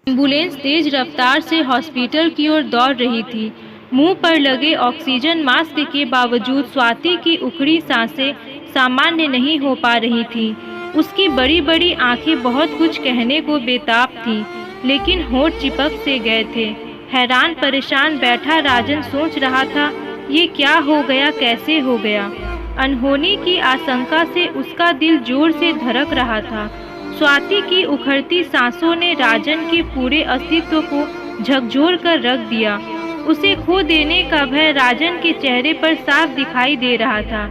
Ambulance तेज रफ्तार से hospital की ओर दौड़ रही थी। मुंह पर लगे ऑक्सीजन मास्क के बावजूद स्वाति की उखड़ी सांसें सामान्य नहीं हो पा रही थीं। उसकी बड़ी बड़ी आंखें बहुत कुछ कहने को बेताब थीं, लेकिन होंठ चिपक से गए थे। हैरान परेशान बैठा राजन सोच रहा था, ये क्या हो गया, कैसे हो गया। अनहोनी की आशंका से उसका दिल जोर से धड़क रहा था। स्वाति की उखड़ती सांसों ने राजन के पूरे अस्तित्व को झकझोर कर रख दिया। उसे खो देने का भय राजन के चेहरे पर साफ दिखाई दे रहा था।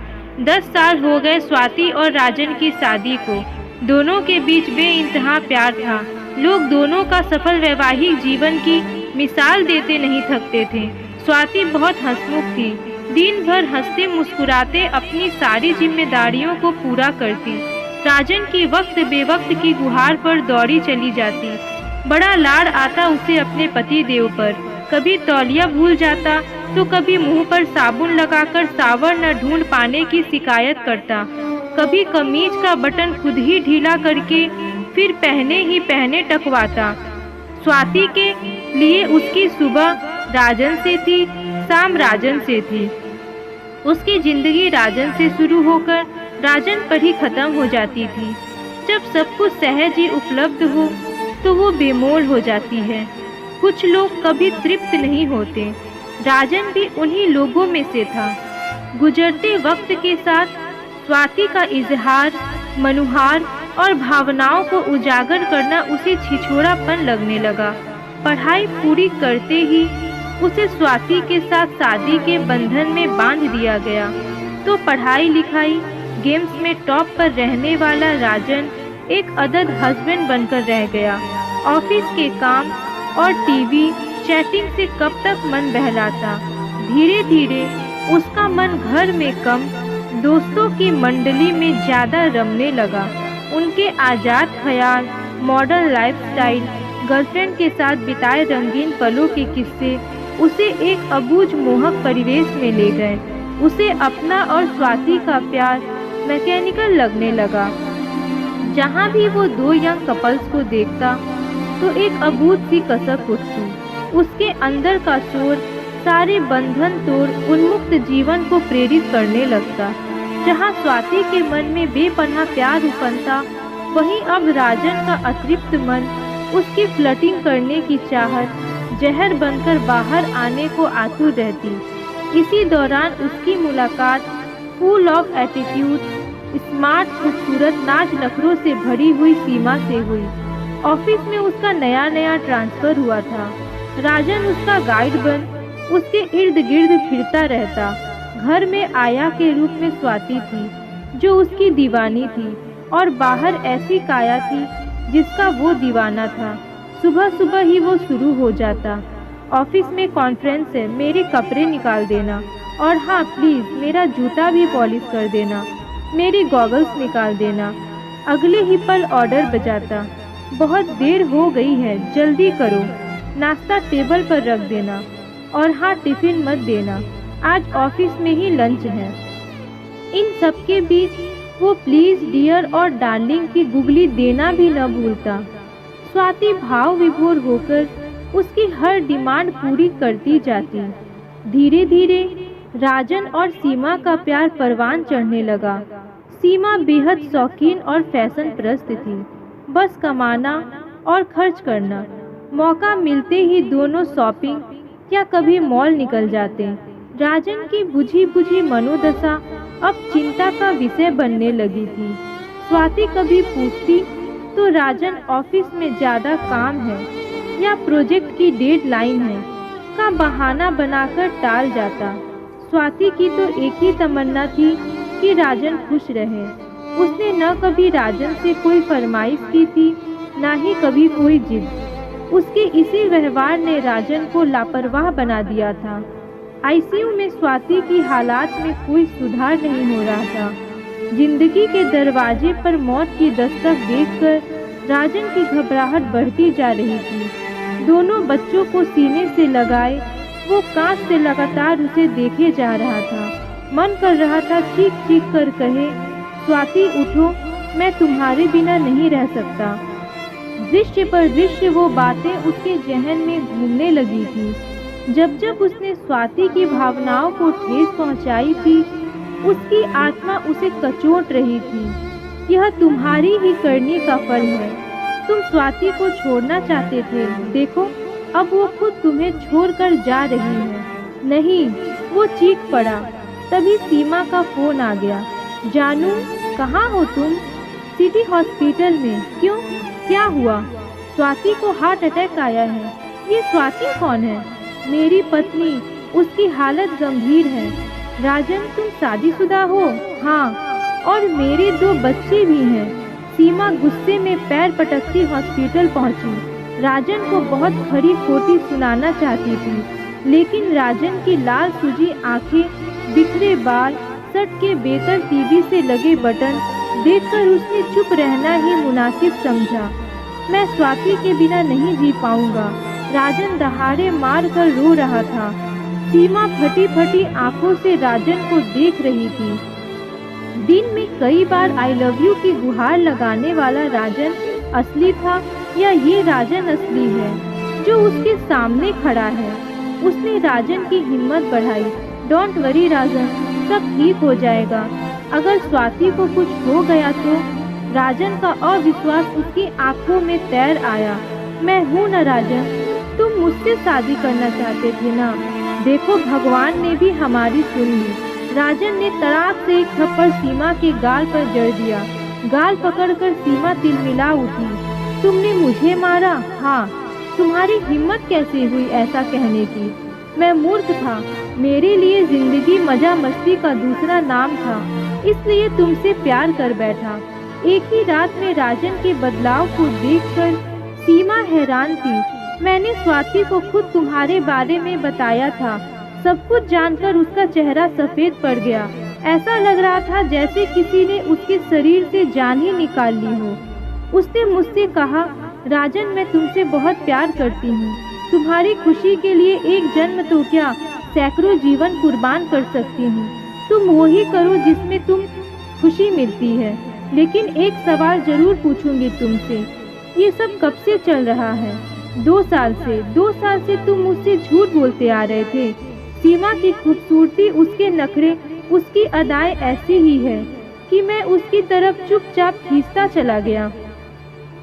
10 साल हो गए स्वाति और राजन की शादी को। दोनों के बीच बेइंतहा प्यार था। लोग दोनों का सफल वैवाहिक जीवन की मिसाल देते नहीं थकते थे। स्वाति बहुत हंसमुख थी। दिन भर हंसते मुस्कुराते अपनी सारी जिम्मेदारियों को पूरा करती। राजन की वक्त बेवक्त की गुहार पर दौड़ी चली जाती। बड़ा लाड़ आता उसे अपने पति देव पर। कभी तौलिया भूल जाता तो कभी मुंह पर साबुन लगाकर सावर न ढूंढ पाने की शिकायत करता। कभी कमीज का बटन खुद ही ढीला करके फिर पहने ही पहने टकवाता। स्वाति के लिए उसकी सुबह राजन से थी, शाम राजन से थी। उसकी जिंदगी राजन से शुरू होकर राजन पर ही खत्म हो जाती थी। जब सब कुछ सहज ही उपलब्ध हो तो वो बेमोल हो जाती है। कुछ लोग कभी तृप्त नहीं होते। राजन भी उन्हीं लोगों में से था। गुजरते वक्त के साथ स्वाति का इजहार, मनुहार और भावनाओं को उजागर करना उसे छिछोरापन लगने लगा। पढ़ाई पूरी करते ही उसे स्वाति के साथ शादी के बंधन में बांध दिया गया। तो पढ़ाई लिखाई गेम्स में टॉप पर रहने वाला राजन एक अदद हस्बैंड बनकर रह गया। ऑफिस के काम और टीवी चैटिंग से कब तक मन बहलाता। धीरे धीरे उसका मन घर में कम, दोस्तों की मंडली में ज्यादा रमने लगा। उनके आजाद ख्याल, मॉडर्न लाइफस्टाइल, गर्लफ्रेंड के साथ बिताए रंगीन पलों के किस्से उसे एक अबूझ मोहक परिवेश में ले गए। उसे अपना और स्वाति का प्यार मैकेनिकल लगने लगा। जहाँ भी वो दो यंग कपल्स को देखता तो एक अबूझ सी कसक उठती। उसके अंदर का शोर सारे बंधन तोड़ उन्मुक्त जीवन को प्रेरित करने लगता। जहाँ स्वाति के मन में बेपनाह प्यार उपनता, वहीं अब राजन का अतृप्त मन उसकी फ्लर्टिंग करने की चाहत जहर बनकर बाहर आने को आतुर रहती। इसी दौरान उसकी मुलाकात फुल ऑफ एटीट्यूड, स्मार्ट, खूबसूरत, नाच नखरों से भरी हुई सीमा से हुई। ऑफिस में उसका नया नया ट्रांसफर हुआ था। राजन उसका गाइड बन उसके इर्द गिर्द फिरता रहता। घर में आया के रूप में स्वाति थी जो उसकी दीवानी थी, और बाहर ऐसी काया थी जिसका वो दीवाना था। सुबह सुबह ही वो शुरू हो जाता, ऑफिस में कॉन्फ्रेंस है, मेरे कपड़े निकाल देना, और हाँ प्लीज़ मेरा जूता भी पॉलिश कर देना, मेरी गॉगल्स निकाल देना। अगले ही पल ऑर्डर बजाता, बहुत देर हो गई है, जल्दी करो, नाश्ता टेबल पर रख देना, और हाँ टिफिन मत देना, आज ऑफिस में ही लंच है। इन सब के बीच वो प्लीज, डियर और डार्लिंग की गुगली देना भी न भूलता। स्वाति भाव विभोर होकर उसकी हर डिमांड पूरी करती जाती। धीरे धीरे राजन और सीमा का प्यार परवान चढ़ने लगा। सीमा बेहद शौकीन और फैशन प्रस्त थी, बस कमाना और खर्च करना। मौका मिलते ही दोनों शॉपिंग या कभी मॉल निकल जाते। राजन की बुझी बुझी मनोदशा अब चिंता का विषय बनने लगी थी। स्वाति कभी पूछती तो राजन ऑफिस में ज़्यादा काम है या प्रोजेक्ट की डेडलाइन है का बहाना बनाकर टाल जाता। स्वाति की तो एक ही तमन्ना थी कि राजन खुश रहे। उसने न कभी राजन से कोई फरमाइश की थी, ना ही कभी कोई जिद। उसके इसी व्यवहार ने राजन को लापरवाह बना दिया था। आईसीयू में स्वाति की हालात में कोई सुधार नहीं हो रहा था। जिंदगी के दरवाजे पर मौत की दस्तक देखकर राजन की घबराहट बढ़ती जा रही थी। दोनों बच्चों को सीने से लगाए वो कांच से लगातार उसे देखे जा रहा था। मन कर रहा था चीख चीख कर कहे, स्वाति उठो, मैं तुम्हारे बिना नहीं रह सकता। दृश्य पर दृश्य वो बातें उसके जहन में घूमने लगी थी। जब जब उसने स्वाति की भावनाओं को ठेस पहुंचाई थी, उसकी आत्मा उसे कचोट रही थी। यह तुम्हारी ही करनी का फल है। तुम स्वाति को छोड़ना चाहते थे, देखो अब वो खुद तुम्हें छोड़कर जा रही है। नहीं, वो चीख पड़ा। तभी सीमा का फोन आ गया। जानू, कहाँ हो तुम? सिटी हॉस्पिटल में। क्यों, क्या हुआ? स्वाति को हार्ट अटैक आया है। ये स्वाति कौन है? मेरी पत्नी, उसकी हालत गंभीर है। राजन, तुम शादीशुदा हो? हाँ, और मेरे 2 बच्चे भी हैं। सीमा गुस्से में पैर पटकती हॉस्पिटल पहुंची। राजन को बहुत खरी खोटी सुनाना चाहती थी, लेकिन राजन की लाल सूजी आंखें, बिखरे बाल, शर्ट के बेहतर टीवी से लगे बटन देखकर उसने चुप रहना ही मुनासिब समझा। मैं स्वाति के बिना नहीं जी पाऊंगा। राजन दहाड़े मार कर रो रहा था। सीमा फटी फटी आंखों से राजन को देख रही थी। दिन में कई बार आई लव यू की गुहार लगाने वाला राजन असली था या ये राजन असली है जो उसके सामने खड़ा है? उसने राजन की हिम्मत बढ़ाई। डोंट वरी राजन, सब ठीक हो जाएगा। अगर स्वाति को कुछ हो गया तो? राजन का अविश्वास उसकी आंखों में तैर आया। मैं हूँ न राजन, तुम मुझसे शादी करना चाहते थे ना? देखो, भगवान ने भी हमारी सुन ली। राजन ने तड़ाक से एक थप्पड़ सीमा के गाल पर जड़ दिया। गाल पकड़कर सीमा तिलमिला उठी। तुमने मुझे मारा? हाँ। तुम्हारी हिम्मत कैसे हुई ऐसा कहने की? मैं मूर्ख था। मेरे लिए जिंदगी मजा मस्ती का दूसरा नाम था, इसलिए तुमसे प्यार कर बैठा। एक ही रात में राजन के बदलाव को देखकर सीमा हैरान थी। मैंने स्वाति को खुद तुम्हारे बारे में बताया था। सब कुछ जानकर उसका चेहरा सफेद पड़ गया। ऐसा लग रहा था जैसे किसी ने उसके शरीर से जान ही निकाल ली हो। उसने मुझसे कहा, राजन, मैं तुमसे बहुत प्यार करती हूँ। तुम्हारी खुशी के लिए एक जन्म तो क्या, सैकड़ों जीवन कुर्बान कर सकती हूँ। तुम वही करो जिसमें तुम खुशी मिलती है। लेकिन एक सवाल जरूर पूछूंगी तुमसे, ये सब कब से चल रहा है? 2 साल से। 2 साल से तुम मुझसे झूठ बोलते आ रहे थे। सीमा की खूबसूरती, उसके नखरे, उसकी अदाएं ऐसी ही है कि मैं उसकी तरफ चुपचाप खींचता चला गया।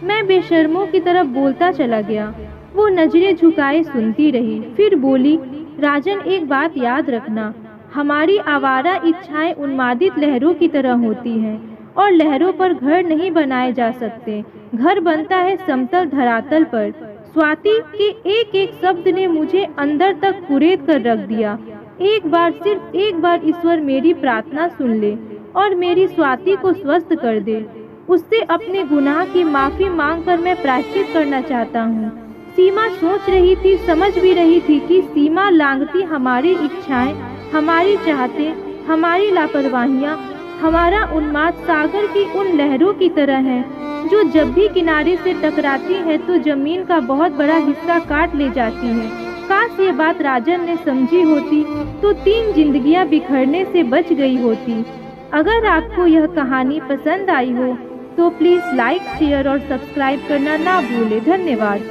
मैं बेशर्मों की तरफ बोलता चला गया। वो नजरें झुकाए सुनती रही, फिर बोली, राजन, एक बात याद रखना, हमारी आवारा इच्छाएं उन्मादित लहरों की तरह होती हैं और लहरों पर घर नहीं बनाए जा सकते। घर बनता है समतल धरातल पर। स्वाति के एक एक शब्द ने मुझे अंदर तक कुरेद कर रख दिया। एक बार, सिर्फ एक बार ईश्वर मेरी प्रार्थना सुन ले और मेरी स्वाति को स्वस्थ कर दे। उससे अपने गुनाह की माफी मांगकर मैं प्रायश्चित करना चाहता हूँ। सीमा सोच रही थी, समझ भी रही थी कि सीमा लांघती हमारी इच्छाएं, हमारी चाहते, हमारी लापरवाहियाँ, हमारा उन्माद सागर की उन लहरों की तरह है जो जब भी किनारे से टकराती है तो जमीन का बहुत बड़ा हिस्सा काट ले जाती है। काश ये बात राजन ने समझी होती तो 3 जिंदगियां बिखरने से बच गई होती। अगर आपको यह कहानी पसंद आई हो तो प्लीज़ लाइक, शेयर और सब्सक्राइब करना ना भूलें। धन्यवाद।